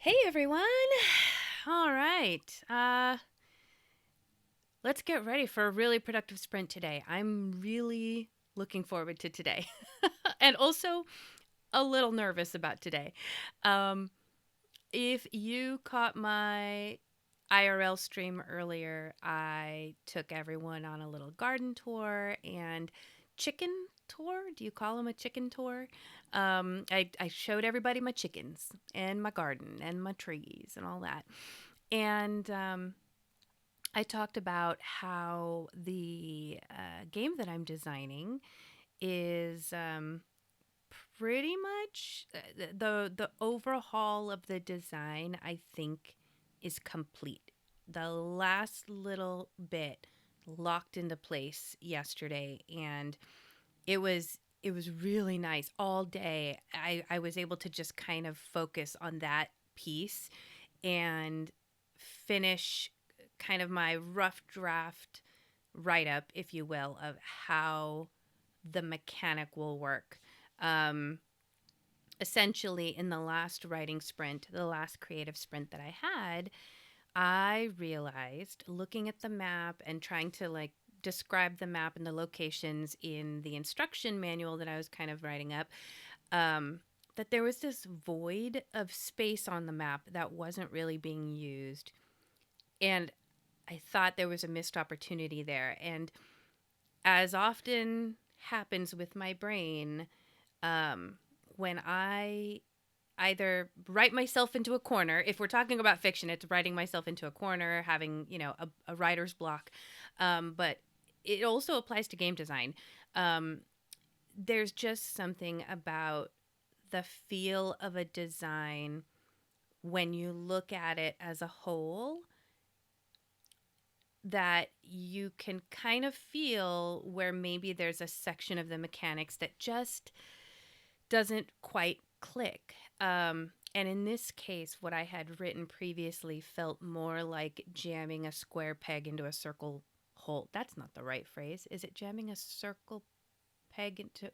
Hey everyone. All right. Let's get ready for a really productive sprint today. I'm really looking forward to today. And also a little nervous about today. Um if you caught my IRL stream earlier, I took everyone on a little garden tour and chicken tour. Do you call them a chicken tour? I showed everybody my chickens and my garden and my trees and all that. And I talked about how the game that I'm designing is pretty much the overhaul of the design. I think is complete. The last little bit locked into place yesterday, and it was really nice all day. I was able to just kind of focus on that piece and finish kind of my rough draft write up, if you will, of how the mechanic will work. Um, Essentially, in the last writing sprint, the last creative sprint that I had, I realized looking at the map and trying to like describe the map and the locations in the instruction manual that I was kind of writing up, um, that there was this void of space on the map that wasn't really being used. And I thought there was a missed opportunity there. And as often happens with my brain, um, when I either write myself into a corner, if we're talking about fiction, it's writing myself into a corner, having, a writer's block. But it also applies to game design. Um, there's just something about the feel of a design when you look at it as a whole that you can kind of feel where maybe there's a section of the mechanics that just doesn't quite click. And in this case, what I had written previously felt more like jamming a square peg into a circle hole. That's not the right phrase. Is it jamming a circle peg into.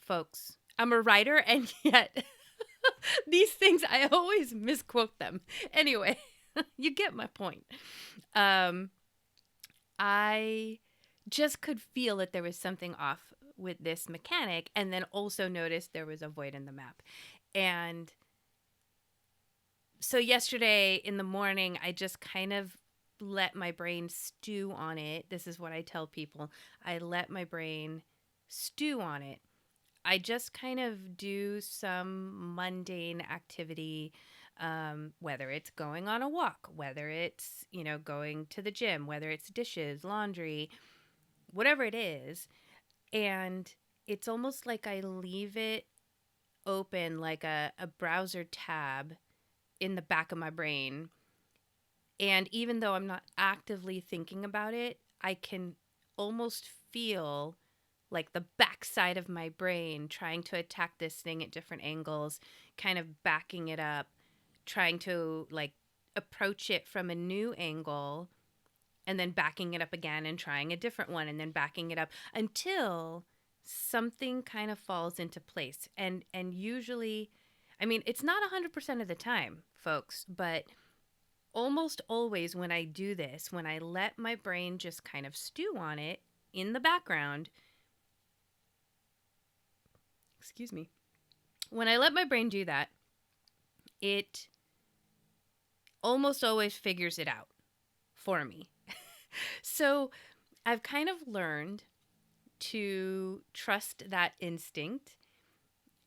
Folks, I'm a writer, and yet these things, I always misquote them. Anyway, you get my point. Um, I just could feel that there was something off with this mechanic, and then also noticed there was a void in the map. And so yesterday in the morning, I just kind of let my brain stew on it. This is what I tell people. I let my brain stew on it. I just kind of do some mundane activity, whether it's going on a walk, whether it's, going to the gym, whether it's dishes, laundry, whatever it is. And it's almost like I leave it open like a browser tab in the back of my brain. And even though I'm not actively thinking about it, I can almost feel like the backside of my brain trying to attack this thing at different angles, kind of backing it up, trying to like approach it from a new angle, and then backing it up again and trying a different one and then backing it up until something kind of falls into place. And usually, I mean, it's not 100% of the time, folks, but almost always when I do this, when I let my brain just kind of stew on it in the background, excuse me, when I let my brain do that, it almost always figures it out for me. So I've kind of learned to trust that instinct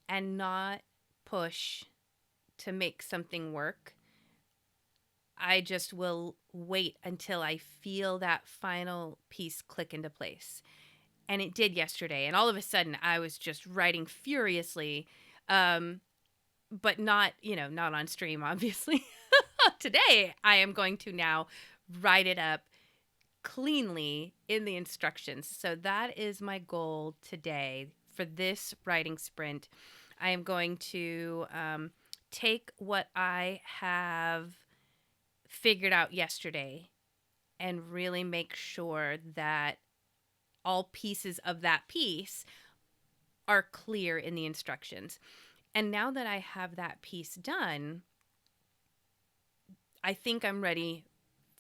and not push to make something work. I just will wait until I feel that final piece click into place. And it did yesterday. And all of a sudden, I was just writing furiously, um, but not, not on stream, obviously. Today, I am going to now write it up cleanly in the instructions. So that is my goal today for this writing sprint. I am going to take what I have figured out yesterday and really make sure that all pieces of that piece are clear in the instructions. And now that I have that piece done, I think I'm ready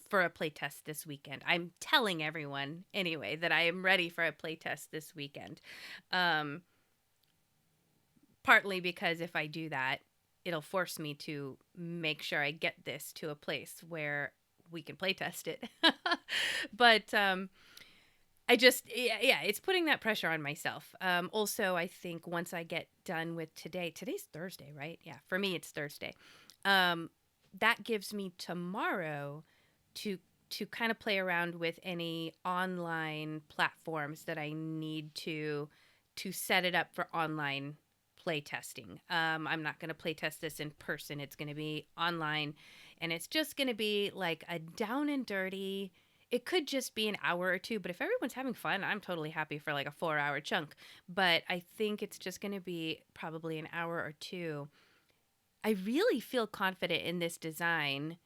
for a playtest this weekend. I'm telling everyone anyway that I am ready for a playtest this weekend. Um, Partly because if I do that, it'll force me to make sure I get this to a place where we can playtest it. But I just, yeah, it's putting that pressure on myself. Also, I think once I get done with today's Thursday, right? Yeah, for me, it's Thursday. Um, that gives me tomorrow to kind of play around with any online platforms that I need to set it up for online play testing. I'm not going to play test this in person. It's going to be online, and it's just going to be like a down and dirty. It could just be an hour or two, but if everyone's having fun, I'm totally happy for like a 4 hour chunk. But I think it's just going to be probably an hour or two. I really feel confident in this design.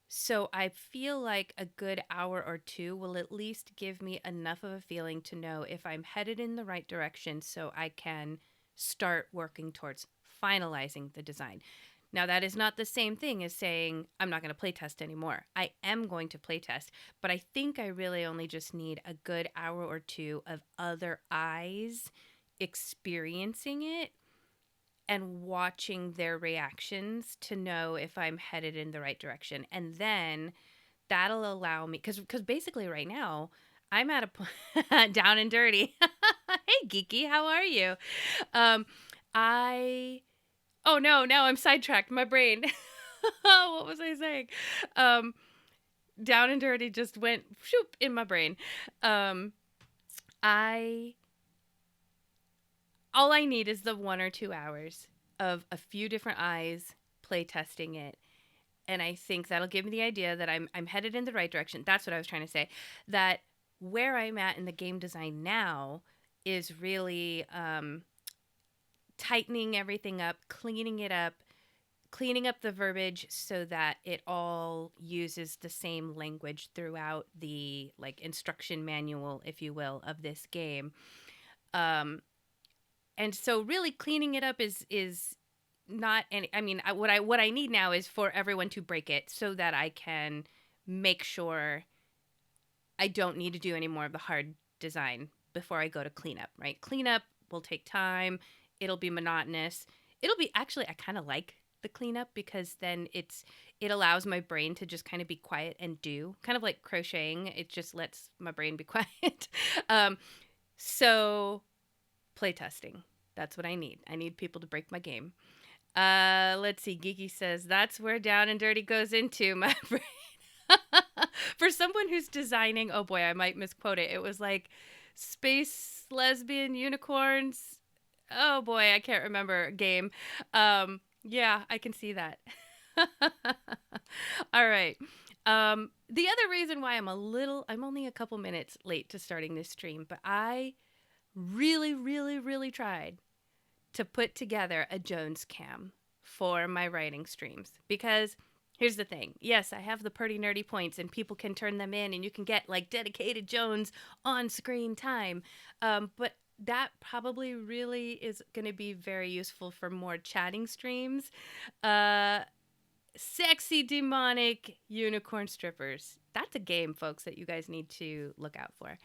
So I feel like a good hour or two will at least give me enough of a feeling to know if I'm headed in the right direction so I can start working towards finalizing the design. Now, that is not the same thing as saying I'm not going to playtest anymore. I am going to playtest, but I think I really only just need a good hour or two of other eyes experiencing it and watching their reactions to know if I'm headed in the right direction. And then that'll allow me, because basically right now I'm at a down and dirty. Hey, Geeky, how are you? Um, I Oh no, now I'm sidetracked. My brain. What was I saying? Um, Down and dirty just went shoop in my brain. Um, I All I need is the 1 or 2 hours of a few different eyes play testing it. And I think that'll give me the idea that I'm headed in the right direction. That's what I was trying to say. That where I'm at in the game design now is really tightening everything up, cleaning up the verbiage so that it all uses the same language throughout the like instruction manual, if you will, of this game. Um, and so really cleaning it up is not any. I mean, what I need now is for everyone to break it so that I can make sure I don't need to do any more of the hard design before I go to cleanup. Right, cleanup will take time. It'll be monotonous. It'll be actually I kind of like the cleanup because then it allows my brain to just kind of be quiet and do kind of like crocheting. It just lets my brain be quiet. um, so playtesting. That's what I need. I need people to break my game. Let's see. Geeky says that's where down and dirty goes into my brain. For someone who's designing, oh boy, I might misquote it. It was like space lesbian unicorns. Oh boy, I can't remember game. Yeah, I can see that. All right. The other reason why I'm only a couple minutes late to starting this stream, but I really, really, really tried to put together a Jones cam for my writing streams because here's the thing. Yes, I have the pretty nerdy points and people can turn them in and you can get like dedicated Jones on screen time. But that probably really is going to be very useful for more chatting streams. Sexy demonic unicorn strippers. That's a game, folks, that you guys need to look out for.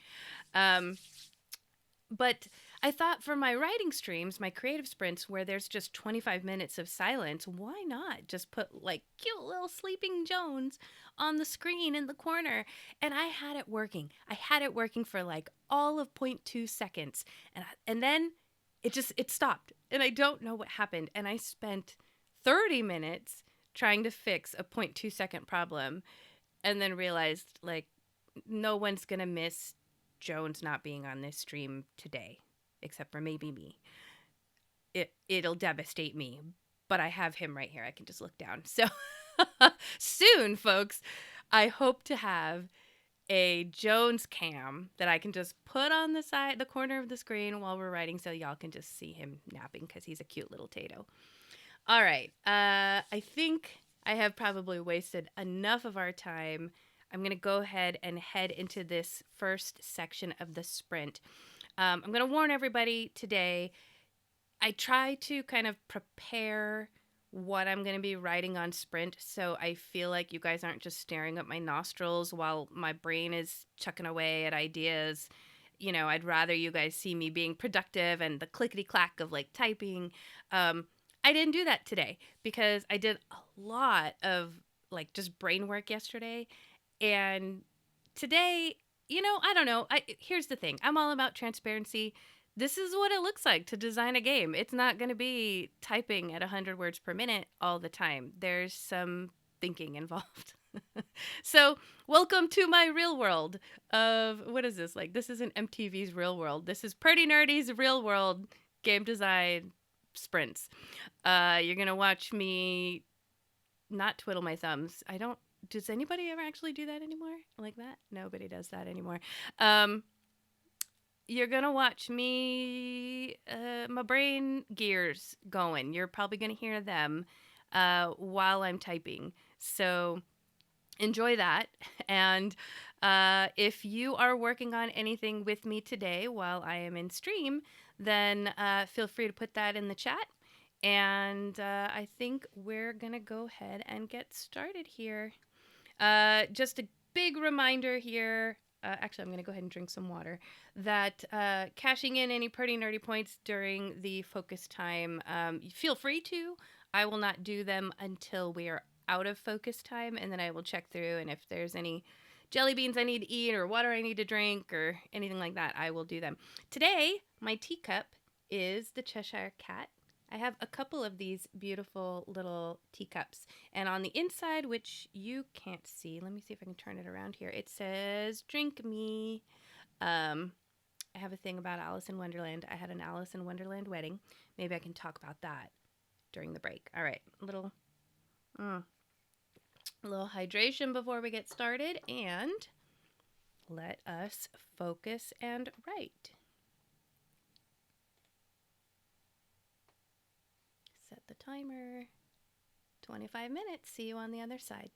But I thought for my writing streams, my creative sprints, where there's just 25 minutes of silence, why not just put like cute little sleeping Jones on the screen in the corner? And I had it working. I had it working for like all of 0.2 seconds. And then it stopped. And I don't know what happened. And I spent 30 minutes trying to fix a 0.2 second problem and then realized like no one's going to miss Jones not being on this stream today, except for maybe me. It'll devastate me, but I have him right here. I can just look down. So soon, folks, I hope to have a Jones cam that I can just put on the corner of the screen while we're writing, so y'all can just see him napping because he's a cute little Tato. All right, I think I have probably wasted enough of our time. I'm going to go ahead and head into this first section of the sprint. I'm going to warn everybody today, I try to kind of prepare what I'm going to be writing on Sprint so I feel like you guys aren't just staring at my nostrils while my brain is chucking away at ideas. You know, I'd rather you guys see me being productive and the clickety clack of like typing. I didn't do that today because I did a lot of like just brain work yesterday. And today, you know, I don't know. Here's the thing. I'm all about transparency. This is what it looks like to design a game. It's not going to be typing at 100 words per minute all the time. There's some thinking involved. So, welcome to my real world of what is this? Like, this isn't MTV's real world. This is Pretty Nerdy's real world game design sprints. You're going to watch me not twiddle my thumbs. I don't. Does anybody ever actually do that anymore? Like that? Nobody does that anymore. Um, you're gonna watch me, my brain gears going. You're probably gonna hear them while I'm typing. So enjoy that. And if you are working on anything with me today while I am in stream, then feel free to put that in the chat. And I think we're gonna go ahead and get started here. Just a big reminder here. Actually, I'm going to go ahead and drink some water. That cashing in any pretty nerdy points during the focus time, feel free to. I will not do them until we are out of focus time, and then I will check through. And if there's any jelly beans I need to eat, or water I need to drink, or anything like that, I will do them. Today, my teacup is the Cheshire Cat. I have a couple of these beautiful little teacups. And on the inside, which you can't see, let me see if I can turn it around here. It says, "Drink me." I have a thing about Alice in Wonderland. I had an Alice in Wonderland wedding. Maybe I can talk about that during the break. All right, a little hydration before we get started, and let us focus and write. Set the timer. 25 minutes. See you on the other side.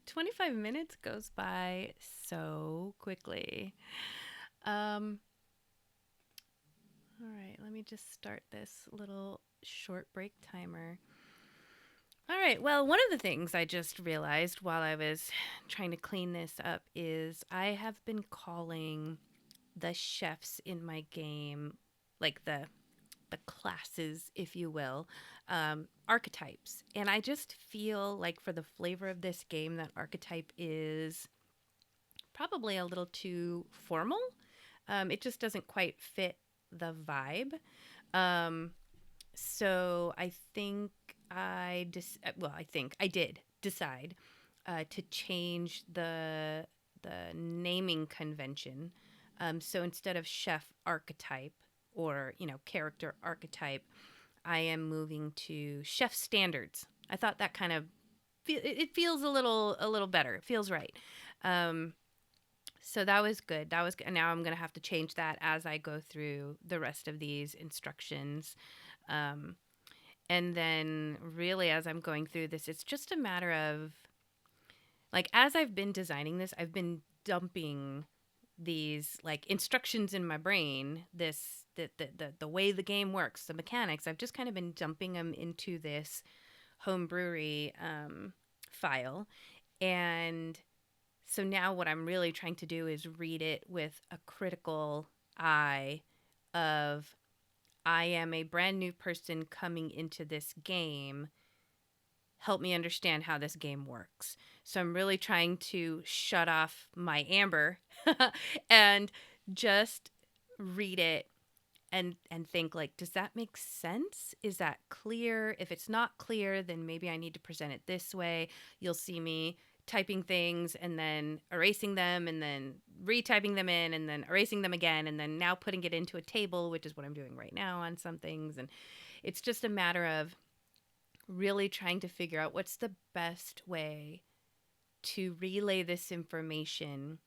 25 minutes goes by so quickly. Um, all right, let me just start this little short break timer. All right, well, one of the things I just realized while I was trying to clean this up is I have been calling the chefs in my game, like the classes, if you will, archetypes. And I just feel like for the flavor of this game, that archetype is probably a little too formal. It just doesn't quite fit the vibe. Um, so I think I think I did decide to change the naming convention. So instead of chef archetype or character archetype, I am moving to chef standards. I thought that kind of it feels a little better. It feels right. Um, so that was good. That was and now I'm gonna have to change that as I go through the rest of these instructions. Um, and then really as I'm going through this, it's just a matter of like as I've been designing this, I've been dumping these like instructions in my brain, the way the game works, the mechanics. I've just kind of been dumping them into this home brewery file. And so now what I'm really trying to do is read it with a critical eye of I am a brand new person coming into this game. Help me understand how this game works. So I'm really trying to shut off my amber and just read it and think like, does that make sense? Is that clear? If it's not clear, then maybe I need to present it this way. You'll see me typing things and then erasing them and then retyping them in and then erasing them again and then now putting it into a table, which is what I'm doing right now on some things. And it's just a matter of really trying to figure out what's the best way to relay this information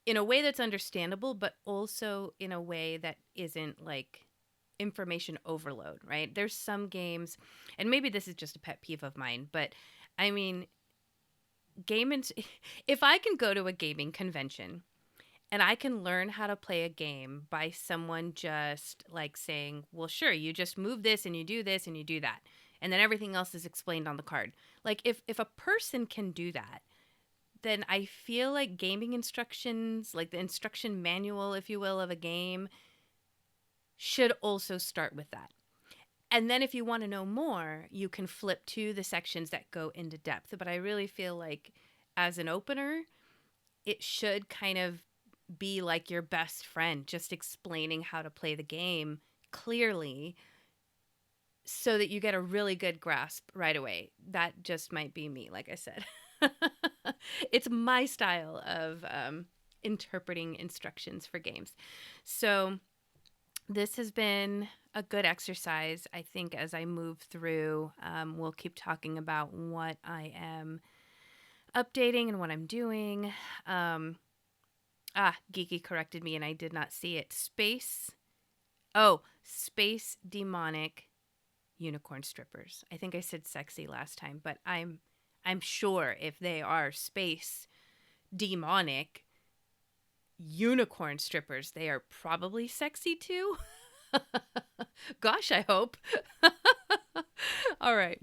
in a way that's understandable, but also in a way that isn't like information overload, right? There's some games, and maybe this is just a pet peeve of mine, but I mean, if I can go to a gaming convention and I can learn how to play a game by someone just like saying, well, sure, you just move this and you do this and you do that. And then everything else is explained on the card. Like if a person can do that, then I feel like gaming instructions, like the instruction manual, if you will, of a game, should also start with that. And then if you want to know more, you can flip to the sections that go into depth. But I really feel like as an opener, it should kind of be like your best friend, just explaining how to play the game clearly so that you get a really good grasp right away. That just might be me, like I said. It's my style of interpreting instructions for games. So this has been a good exercise. I think as I move through, we'll keep talking about what I am updating and what I'm doing. Geeky corrected me and I did not see it. Space demonic unicorn strippers. I think I said sexy last time, but I'm sure if they are space demonic unicorn strippers, they are probably sexy too. Gosh, I hope. All right.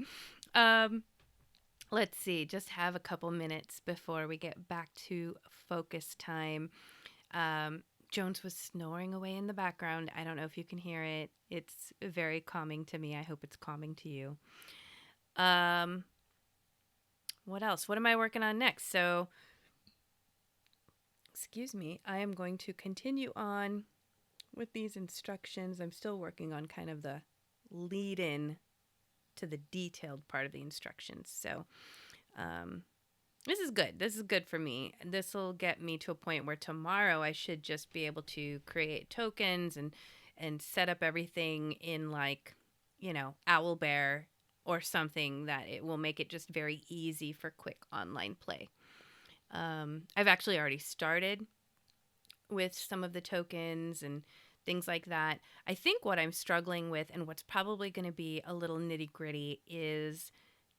Let's see. Just have a couple minutes before we get back to focus time. Jones was snoring away in the background. I don't know if you can hear it. It's very calming to me. I hope it's calming to you. What else? What am I working on next? So, excuse me, I am going to continue on with these instructions. I'm still working on kind of the lead in to the detailed part of the instructions. So, this is good. This is good for me. This will get me to a point where tomorrow I should just be able to create tokens and set up everything in like, Owlbear or something that it will make it just very easy for quick online play. I've actually already started with some of the tokens and things like that. I think what I'm struggling with and what's probably going to be a little nitty gritty is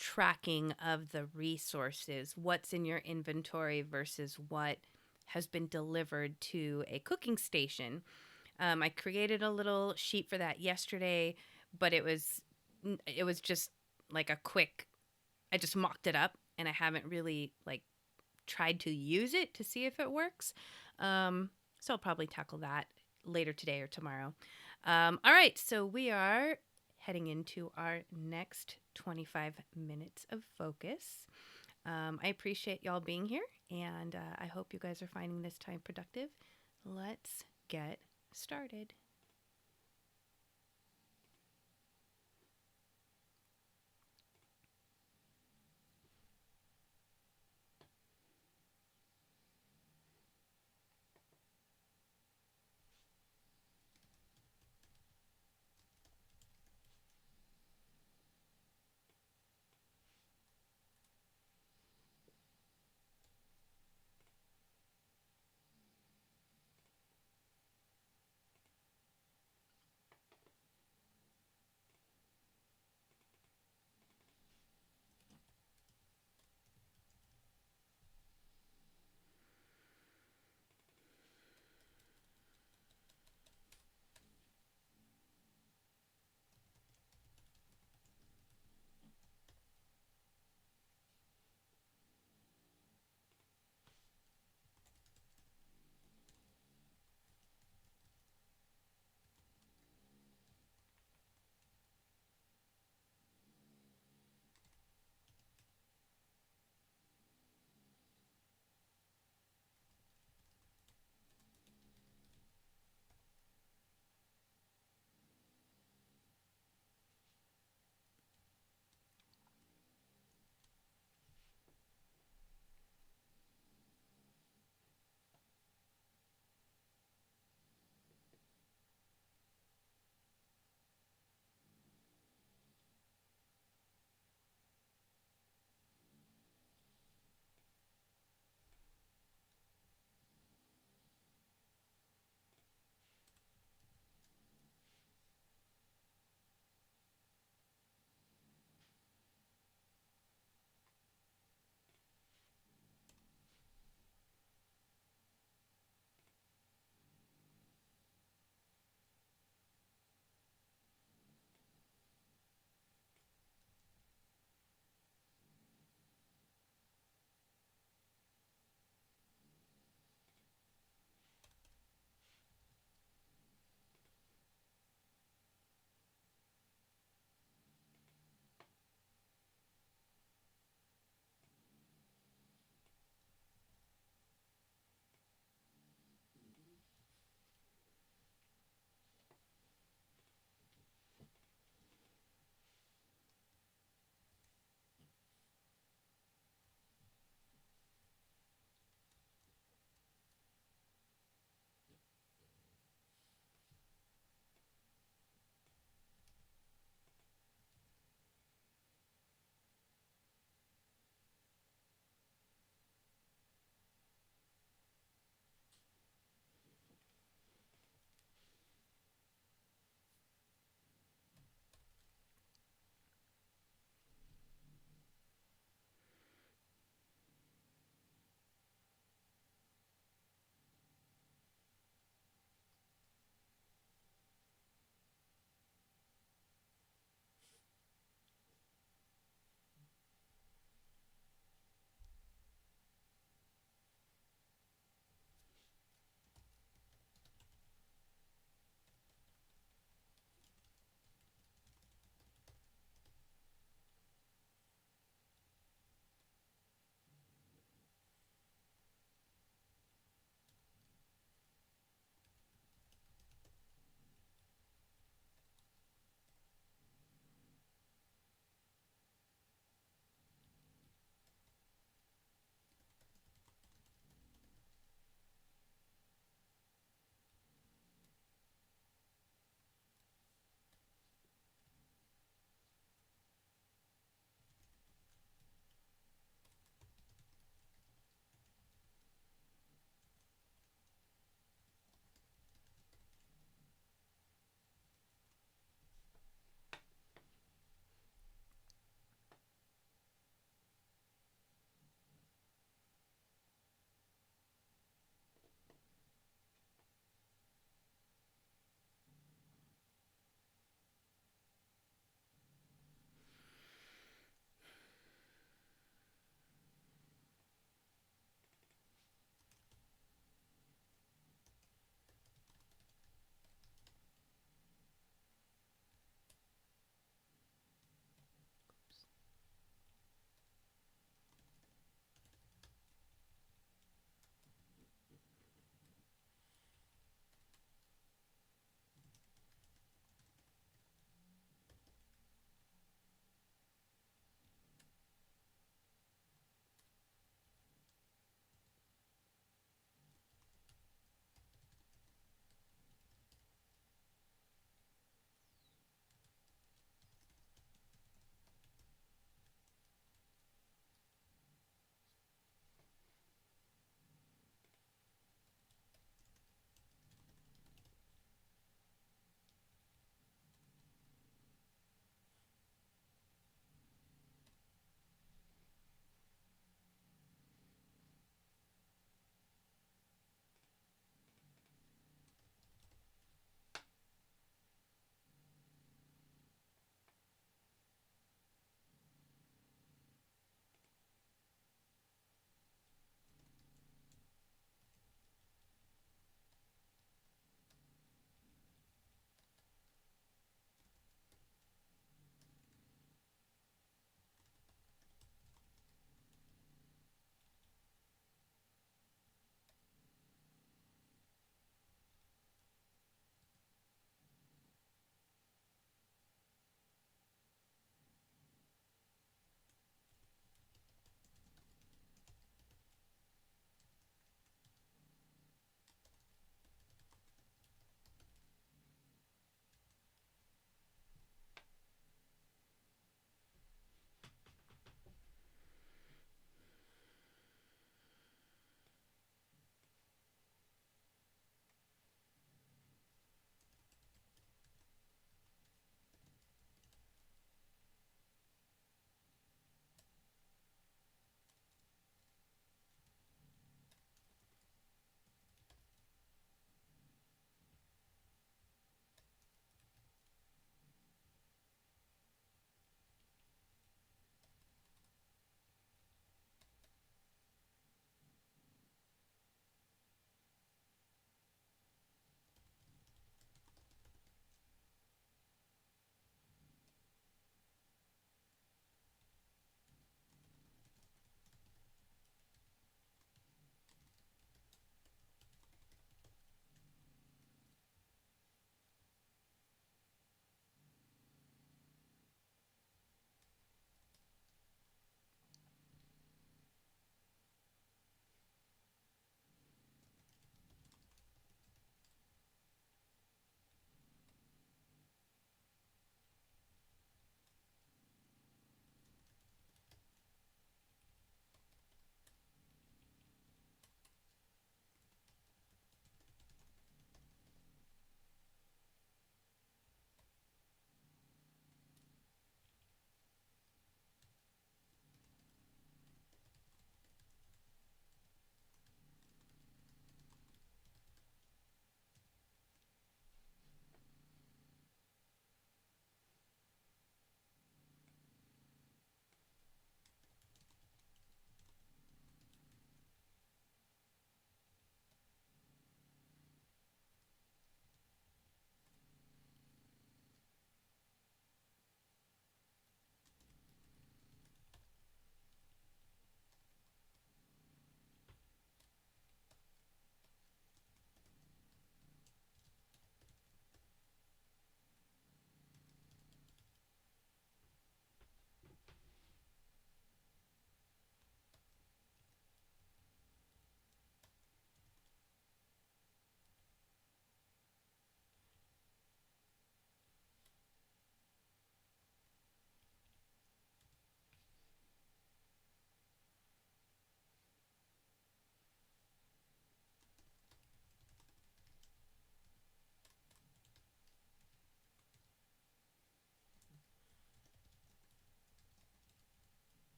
tracking of the resources, what's in your inventory versus what has been delivered to a cooking station. I created a little sheet for that yesterday, but it was just like a quick. I just mocked it up, and I haven't really like tried to use it to see if it works. So I'll probably tackle that later today or tomorrow. All right, so we are heading into our next 25 minutes of focus. I appreciate y'all being here, and I hope you guys are finding this time productive. Let's get started.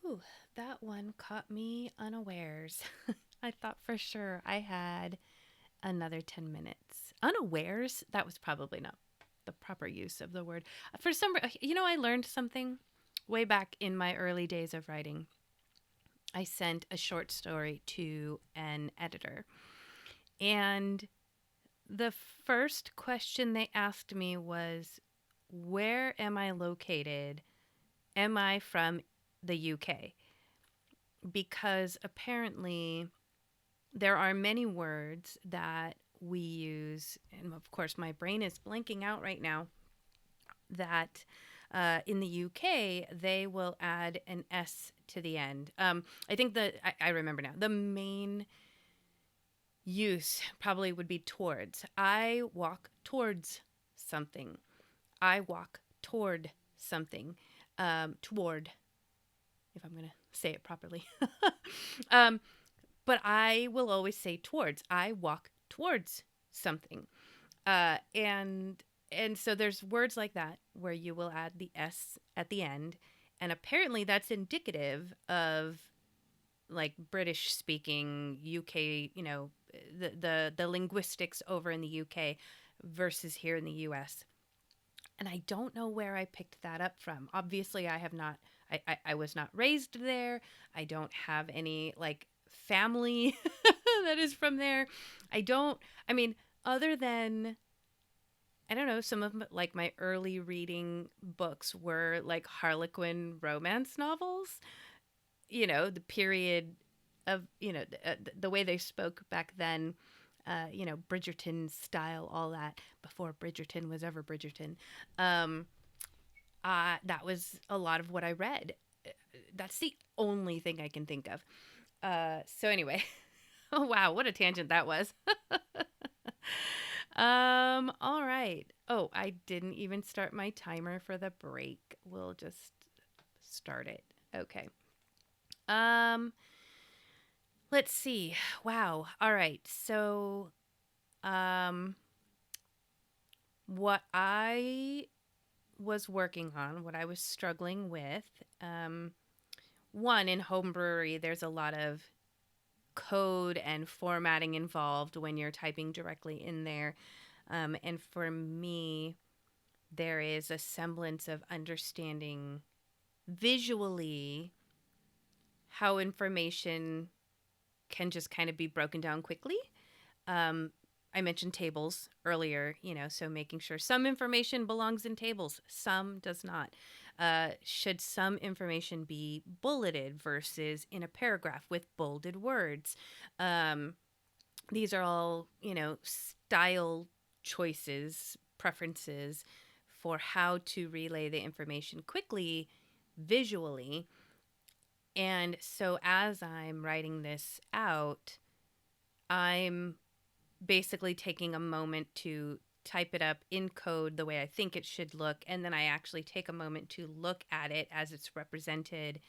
Ooh, that one caught me unawares. I thought for sure I had another 10 minutes. Unawares? That was probably not the proper use of the word. For some, I learned something way back in my early days of writing. I sent a short story to an editor, and the first question they asked me was, where am I located? Am I from the UK? Because apparently there are many words that we use, and of course, my brain is blanking out right now, that in the UK, they will add an S to the end. I think I remember now, the main use probably would be towards. I walk towards something. I walk toward something. Toward, if I'm going to say it properly. um, but I will always say towards. I walk towards something. And so there's words like that where you will add the S at the end. And apparently that's indicative of like British speaking UK, the linguistics over in the UK versus here in the US. And I don't know where I picked that up from. Obviously, I have not, I was not raised there. I don't have any like family that is from there. I mean, other than, I don't know, some of like my early reading books were like Harlequin romance novels, the period of, the way they spoke back then, Bridgerton style, all that, before Bridgerton was ever Bridgerton. Um, that was a lot of what I read. That's the only thing I can think of. So anyway, oh wow, what a tangent that was. All right. Oh, I didn't even start my timer for the break. We'll just start it. Okay. Um, let's see. Wow. All right. So, um, what I was working on, what I was struggling with, one, in home brewery, there's a lot of code and formatting involved when you're typing directly in there. And for me, there is a semblance of understanding visually how information can just kind of be broken down quickly. Um, I mentioned tables earlier, so making sure some information belongs in tables, some does not. Should some information be bulleted versus in a paragraph with bolded words? These are all, style choices, preferences for how to relay the information quickly, visually. And so as I'm writing this out, I'm basically taking a moment to type it up in code the way I think it should look. And then I actually take a moment to look at it as it's represented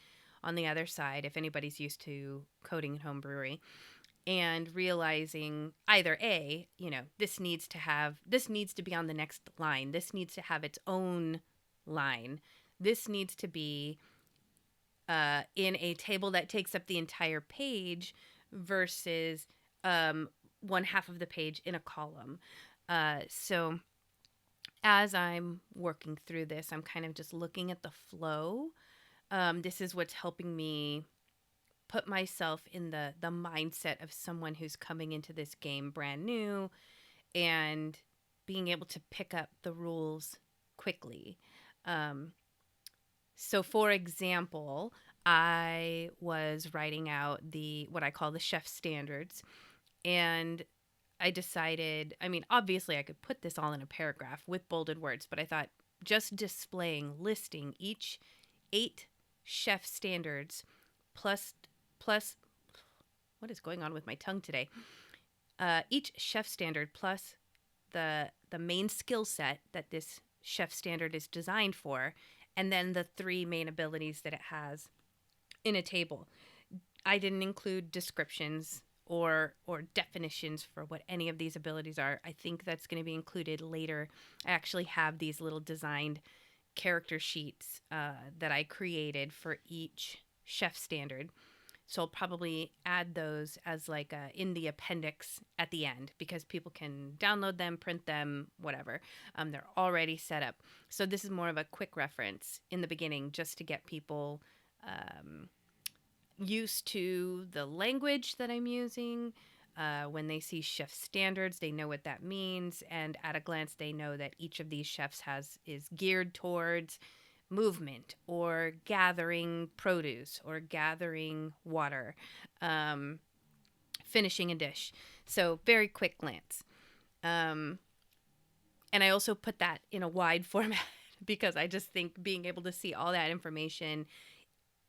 on the other side, if anybody's used to coding in home brewery, and realizing either A, this needs to be on the next line. This needs to have its own line. This needs to be in a table that takes up the entire page versus one half of the page in a column. So as I'm working through this, I'm kind of just looking at the flow. This is what's helping me put myself in the mindset of someone who's coming into this game brand new and being able to pick up the rules quickly. So for example, I was writing out what I call the chef standards, and I decided, I mean, obviously I could put this all in a paragraph with bolded words, but I thought just listing each 8 chef standards plus, what is going on with my tongue today? Each chef standard plus the main skill set that this chef standard is designed for, and then the 3 main abilities that it has in a table. I didn't include descriptions or definitions for what any of these abilities are. I think that's going to be included later. I actually have these little designed character sheets that I created for each chef standard. So I'll probably add those as like in the appendix at the end because people can download them, print them, whatever. They're already set up. So this is more of a quick reference in the beginning just to get people um, used to the language that I'm using. When they see chef standards, they know what that means, and at a glance, they know that each of these chefs is geared towards movement or gathering produce or gathering water, um, finishing a dish. So very quick glance. Um, and I also put that in a wide format because I just think being able to see all that information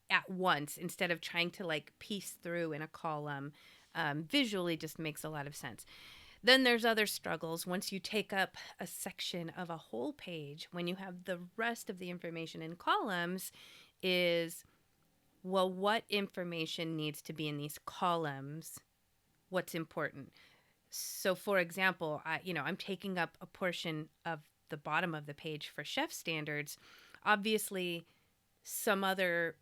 at once instead of trying to like piece through in a column visually just makes a lot of sense. Then there's other struggles once you take up a section of a whole page when you have the rest of the information in columns is, well, what information needs to be in these columns? What's important? So for example, I'm taking up a portion of the bottom of the page for chef standards. Obviously, some other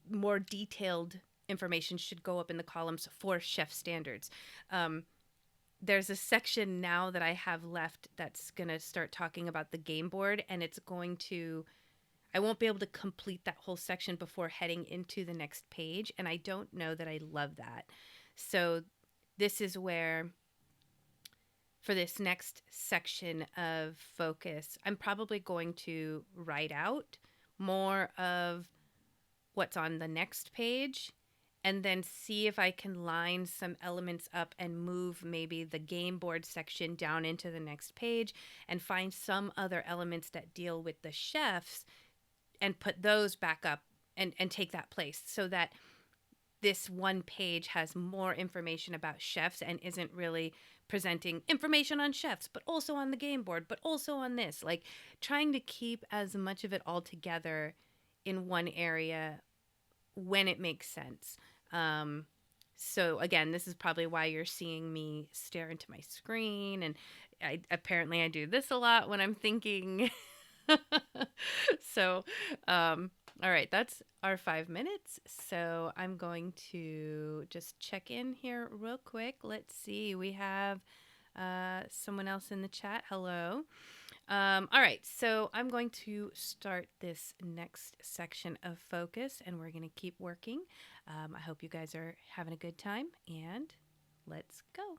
more detailed information should go up in the columns for chef standards. There's a section now that I have left that's going to start talking about the game board, and I won't be able to complete that whole section before heading into the next page, and I don't know that I love that. So this is where, for this next section of focus, I'm probably going to write out more of what's on the next page and then see if I can line some elements up and move maybe the game board section down into the next page and find some other elements that deal with the chefs and put those back up and take that place so that this one page has more information about chefs and isn't really presenting information on chefs, but also on the game board, but also on this. Like trying to keep as much of it all together in one area when it makes sense. So again, this is probably why you're seeing me stare into my screen, and I do this a lot when I'm thinking. So, all right, that's our 5 minutes. So I'm going to just check in here real quick. Let's see, we have someone else in the chat. Hello. All right, so I'm going to start this next section of focus and we're going to keep working. I hope you guys are having a good time and let's go.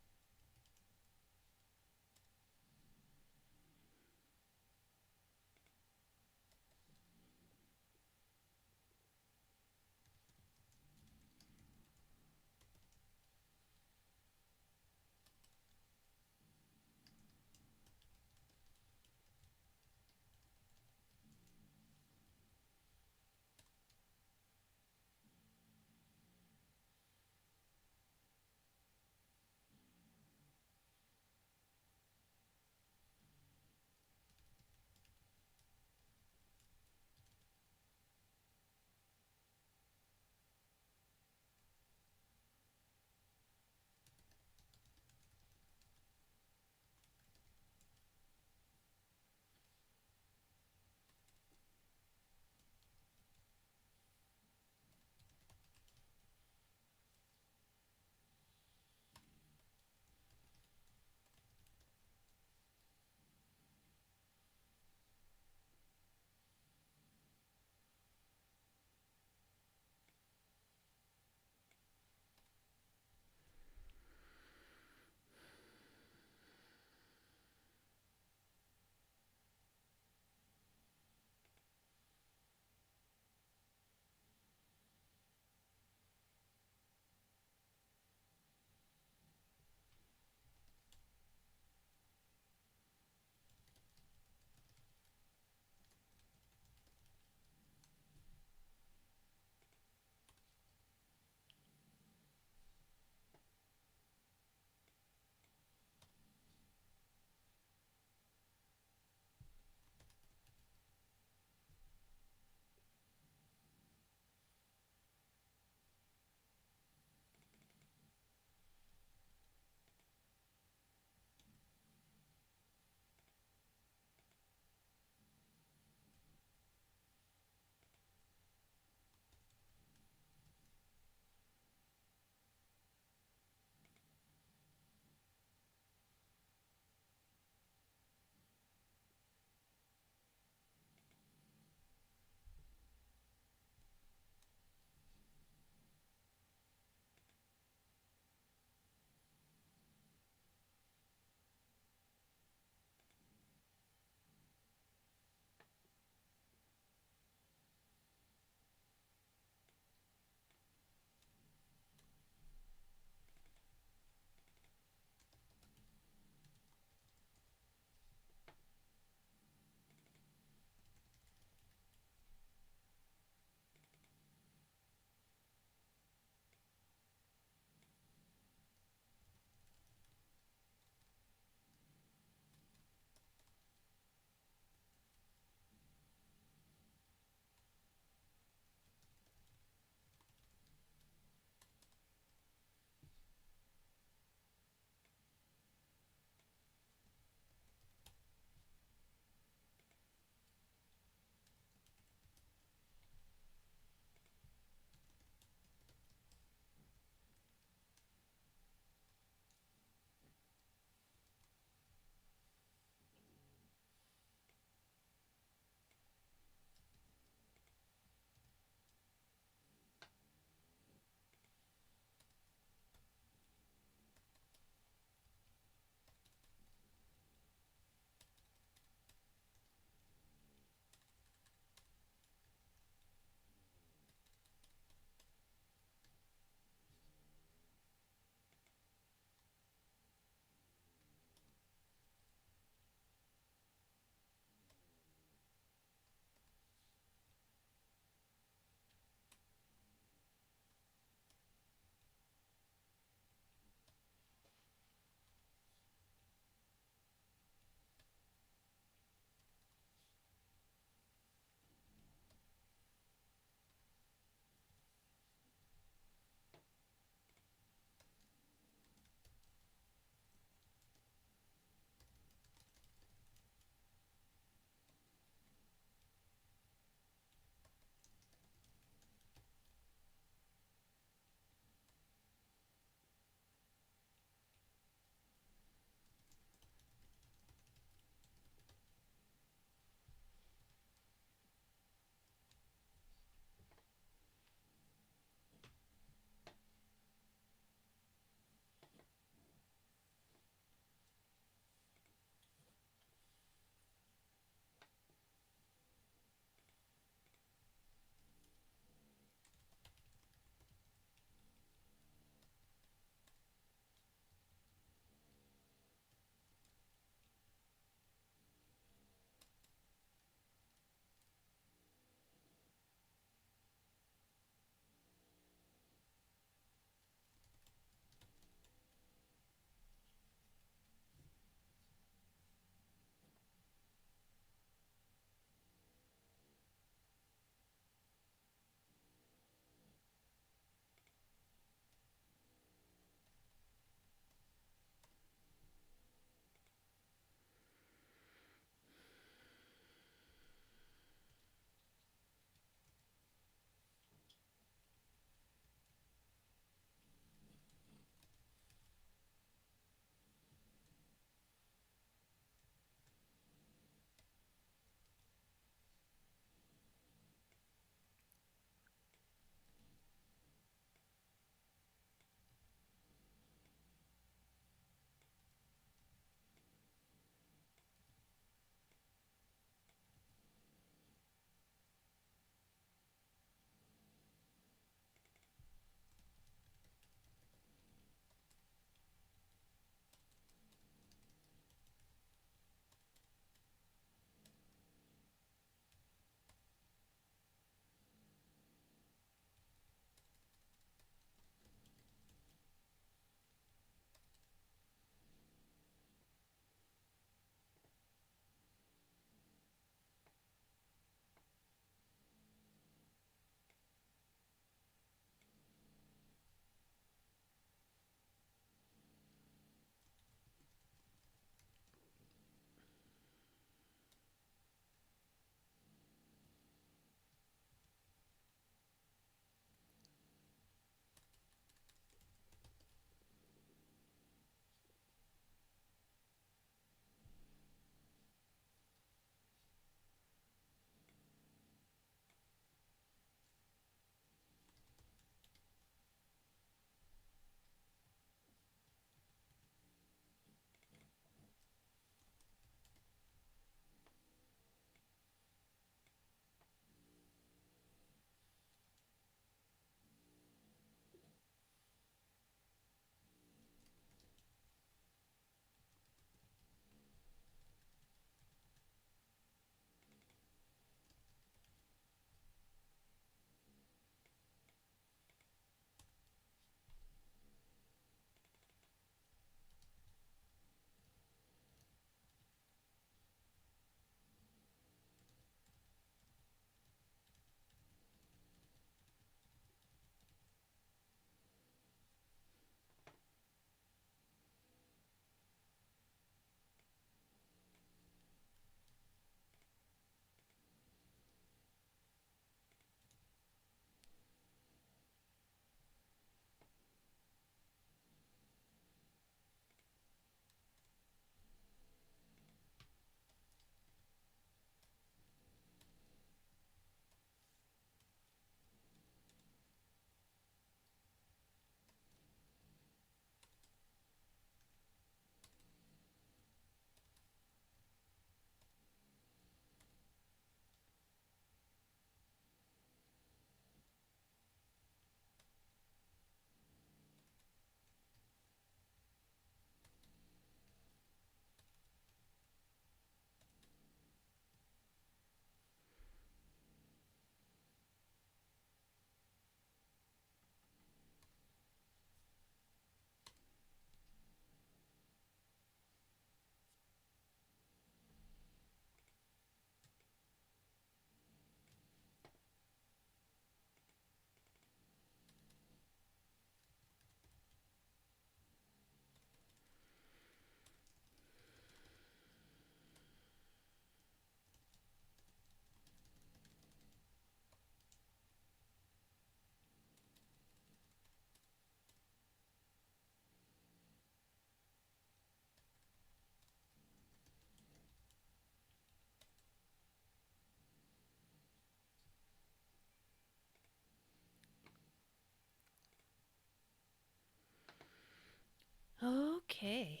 Okay.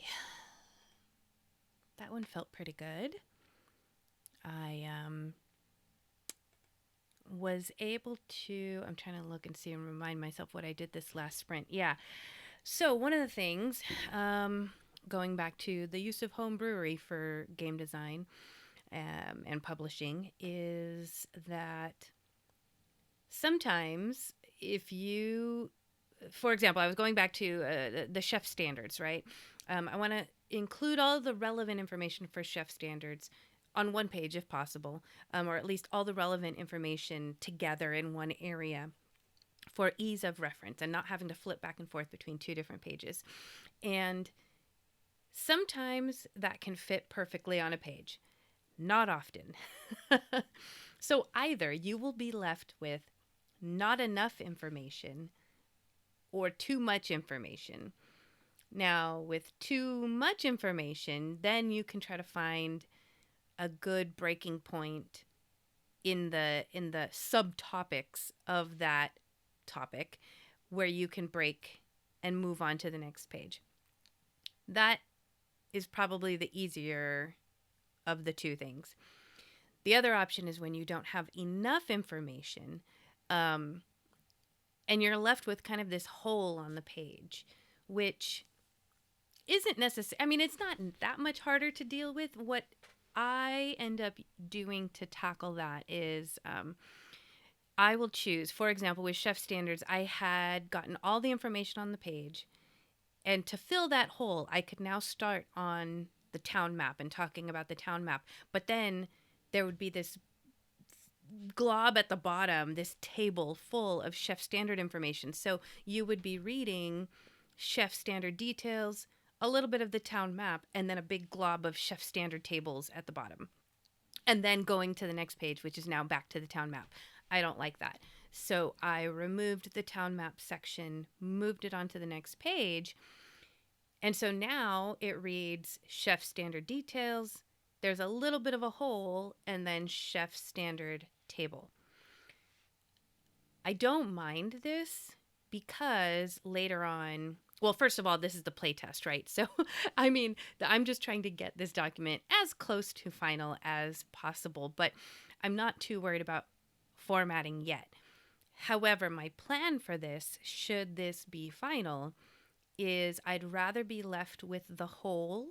That one felt pretty good. I was able to, I'm trying to look and see and remind myself what I did this last sprint. Yeah. So, one of the things, going back to the use of home brewery for game design and publishing, is that sometimes if you, for example, I was going back to the chef standards, right? I want to include all the relevant information for chef standards on one page if possible, or at least all the relevant information together in one area for ease of reference and not having to flip back and forth between two different pages. And sometimes that can fit perfectly on a page, not often. So either you will be left with not enough information or too much information. Now, with too much information, then you can try to find a good breaking point in the subtopics of that topic where you can break and move on to the next page. That is probably the easier of the two things. The other option is when you don't have enough information, um, and you're left with kind of this hole on the page, which isn't necessary. I mean, it's not that much harder to deal with. What I end up doing to tackle that is I will choose, for example, with chef standards, I had gotten all the information on the page. And to fill that hole, I could now start on the town map and talking about the town map. But then there would be this glob at the bottom, this table full of chef standard information. So you would be reading chef standard details, a little bit of the town map, and then a big glob of chef standard tables at the bottom. And then going to the next page, which is now back to the town map. I don't like that. So I removed the town map section, moved it onto the next page. And so now it reads chef standard details. There's a little bit of a hole, and then chef standard table. I don't mind this because later on, well, first of all, this is the playtest, right? So, I mean, I'm just trying to get this document as close to final as possible, but I'm not too worried about formatting yet. However, my plan for this, should this be final, is I'd rather be left with the whole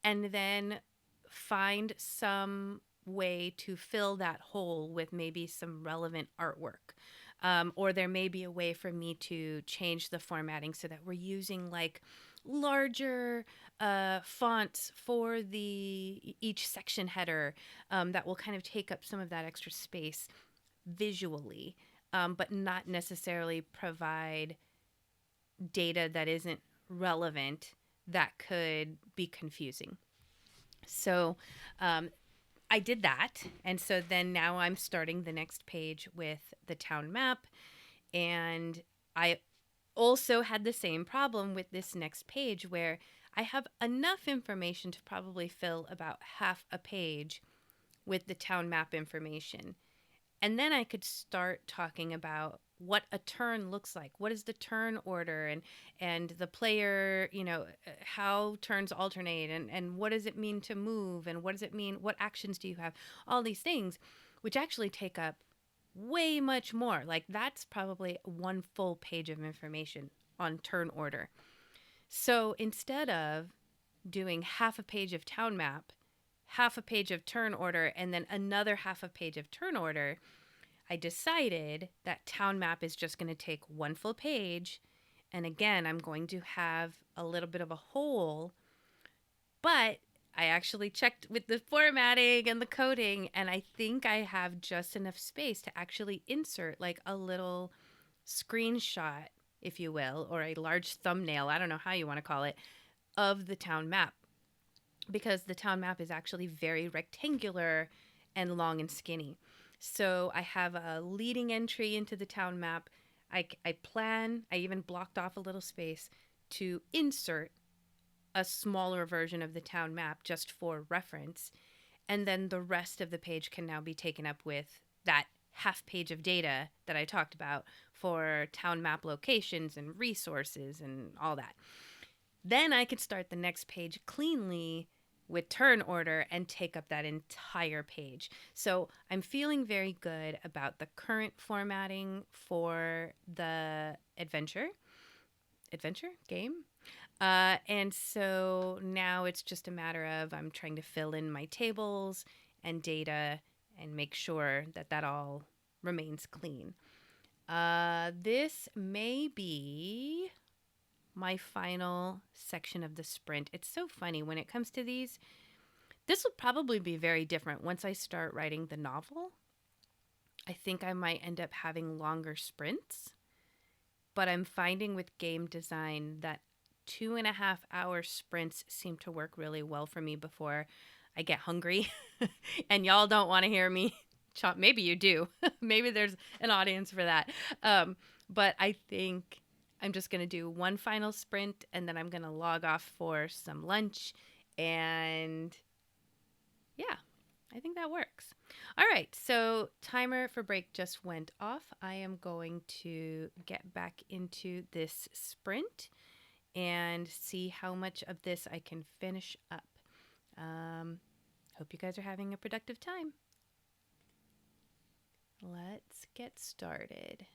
and then find some way to fill that hole with maybe some relevant artwork. Or there may be a way for me to change the formatting so that we're using like larger fonts for the each section header that will kind of take up some of that extra space visually, but not necessarily provide data that isn't relevant that could be confusing. So I did that. And so then now I'm starting the next page with the town map. And I also had the same problem with this next page where I have enough information to probably fill about half a page with the town map information. And then I could start talking about what a turn looks like. What is the turn order and the player, how turns alternate and what does it mean to move and what does it mean? What actions do you have? All these things, which actually take up way much more. Like that's probably one full page of information on turn order. So instead of doing half a page of town map, half a page of turn order, and then another half a page of turn order, I decided that town map is just going to take one full page. And again, I'm going to have a little bit of a hole, but I actually checked with the formatting and the coding, and I think I have just enough space to actually insert like a little screenshot, if you will, or a large thumbnail, I don't know how you want to call it, of the town map. Because the town map is actually very rectangular and long and skinny. So I have a leading entry into the town map. I even blocked off a little space to insert a smaller version of the town map just for reference. And then the rest of the page can now be taken up with that half page of data that I talked about for town map locations and resources and all that. Then I can start the next page cleanly with turn order and take up that entire page. So I'm feeling very good about the current formatting for the adventure game. And so now it's just a matter of I'm trying to fill in my tables and data and make sure that that all remains clean. This may be my final section of the sprint. It's so funny when it comes to these. This will probably be very different once I start writing the novel. I think I might end up having longer sprints, but I'm finding with game design that 2.5 hour sprints seem to work really well for me before I get hungry. And y'all don't want to hear me chop. Maybe you do. Maybe there's an audience for that. But I think I'm just going to do one final sprint and then I'm going to log off for some lunch. And yeah, I think that works. All right, so timer for break just went off. I am going to get back into this sprint and see how much of this I can finish up. Hope you guys are having a productive time. Let's get started.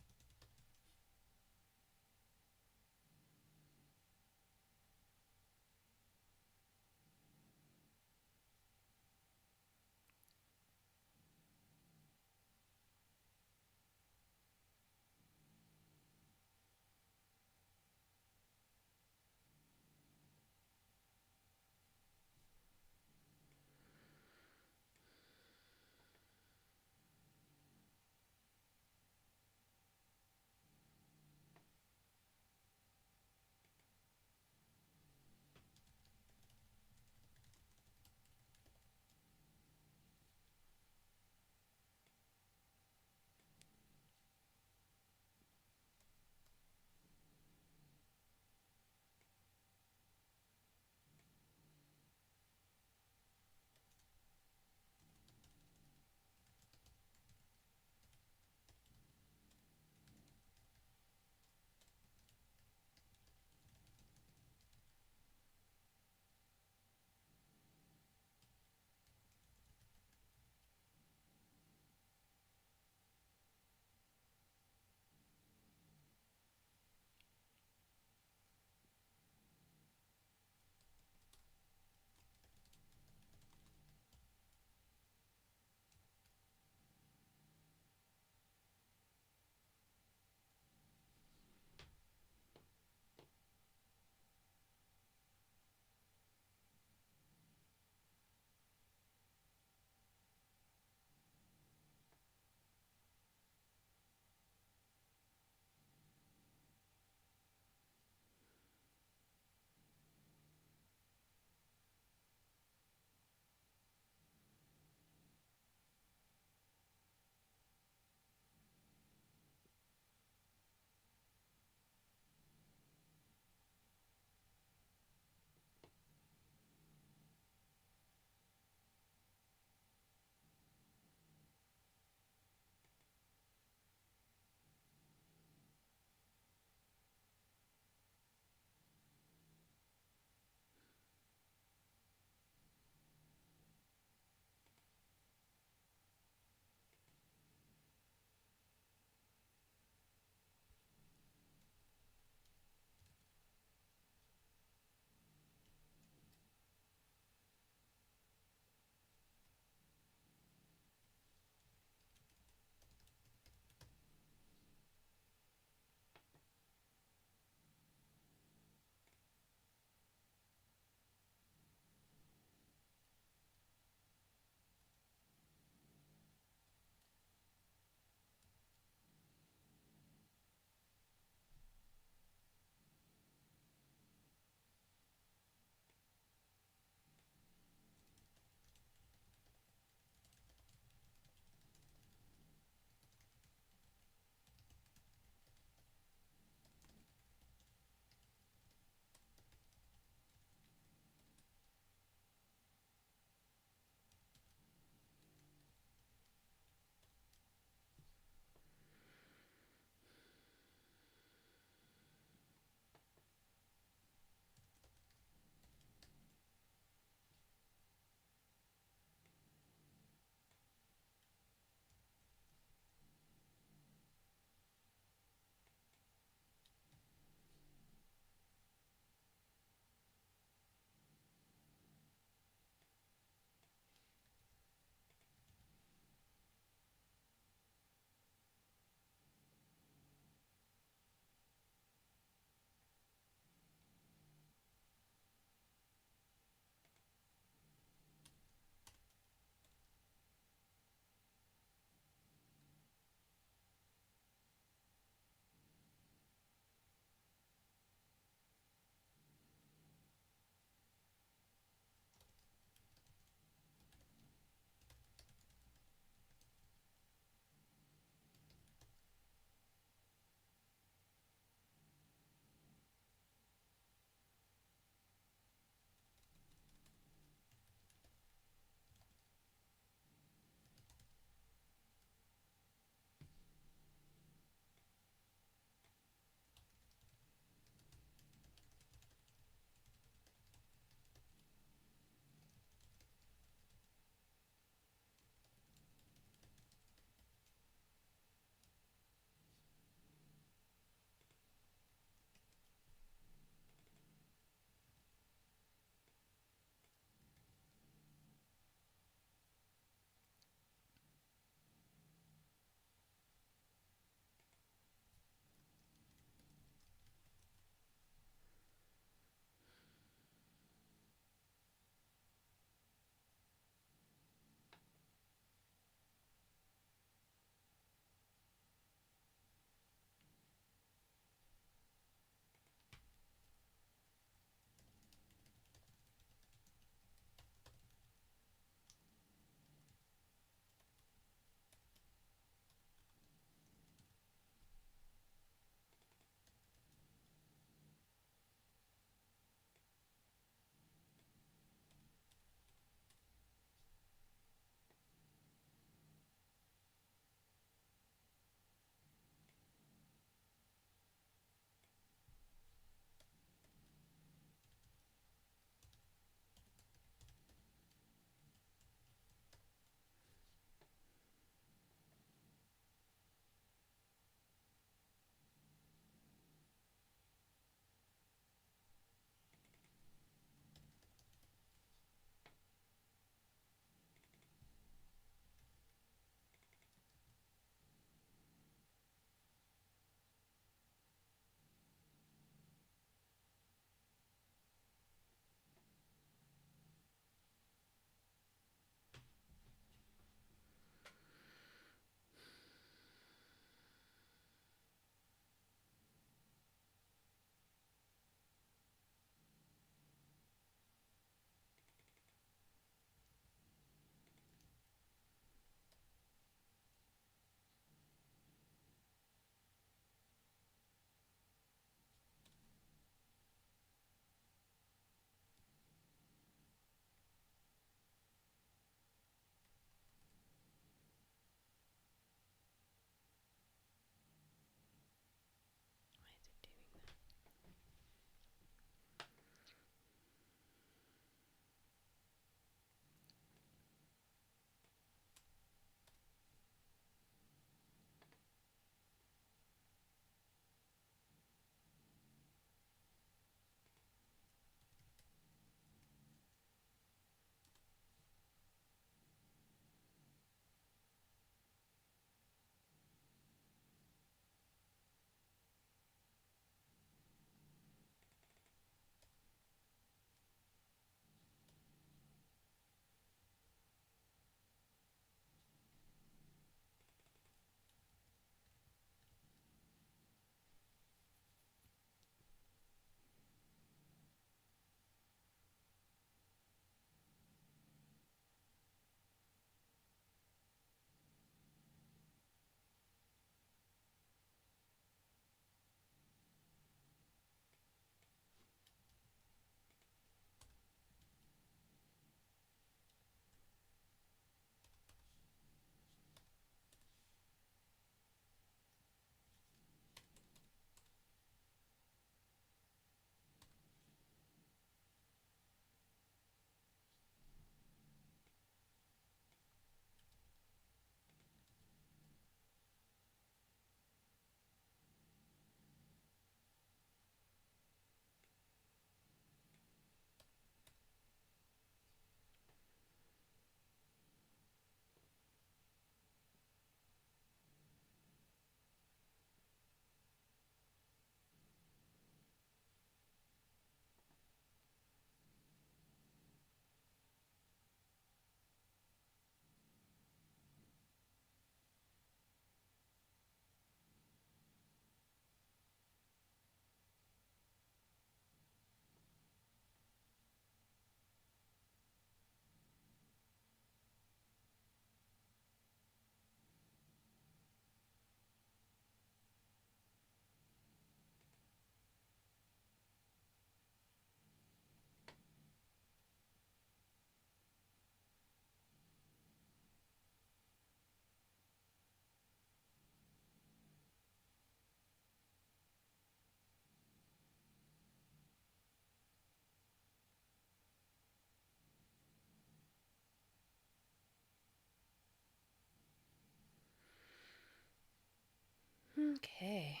Okay.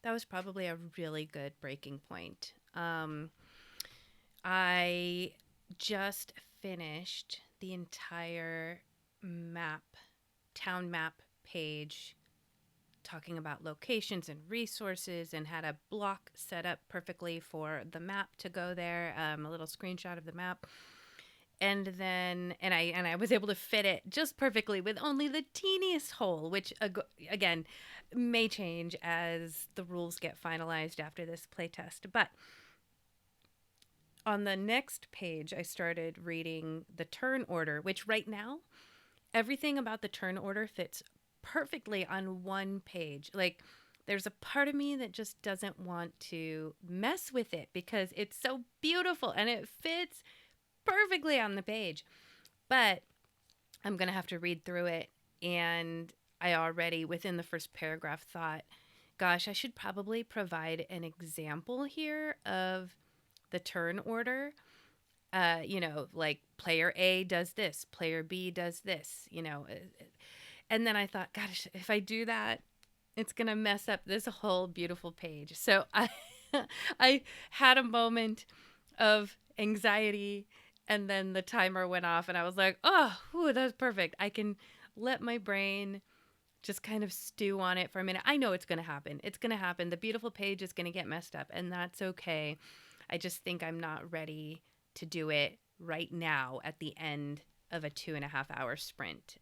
That was probably a really good breaking point. I just finished the entire map, town map page, talking about locations and resources, and had a block set up perfectly for the map to go there, a little screenshot of the map. And then I was able to fit it just perfectly with only the teeniest hole, which again may change as the rules get finalized after this playtest. But on the next page, I started reading the turn order, which right now everything about the turn order fits perfectly on one page. Like, there's a part of me that just doesn't want to mess with it because it's so beautiful and it fits perfectly on the page. But I'm going to have to read through it. And I already, within the first paragraph, thought, gosh, I should probably provide an example here of the turn order. Like player A does this, player B does this. And then I thought, gosh, if I do that, it's going to mess up this whole beautiful page. So I had a moment of anxiety, and then the timer went off and I was like, oh, that's perfect. I can let my brain just kind of stew on it for a minute. I know it's going to happen. It's going to happen. The beautiful page is going to get messed up, and that's okay. I just think I'm not ready to do it right now at the end of a 2.5 hour sprint.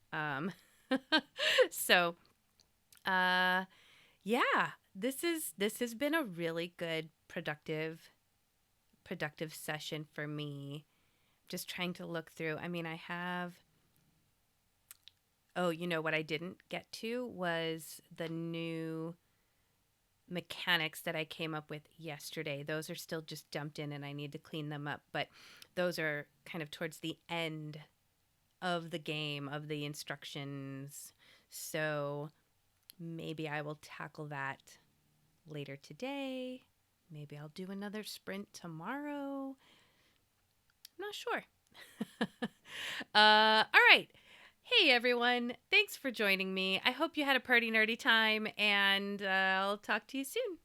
So, yeah, this has been a really good, productive session for me. Just trying to look through. I mean, I have. Oh, what I didn't get to was the new mechanics that I came up with yesterday. Those are still just dumped in and I need to clean them up, but those are kind of towards the end of the game, of the instructions. So maybe I will tackle that later today. Maybe I'll do another sprint tomorrow. I'm not sure. All right. Hey everyone, thanks for joining me. I hope you had a party nerdy time, and I'll talk to you soon.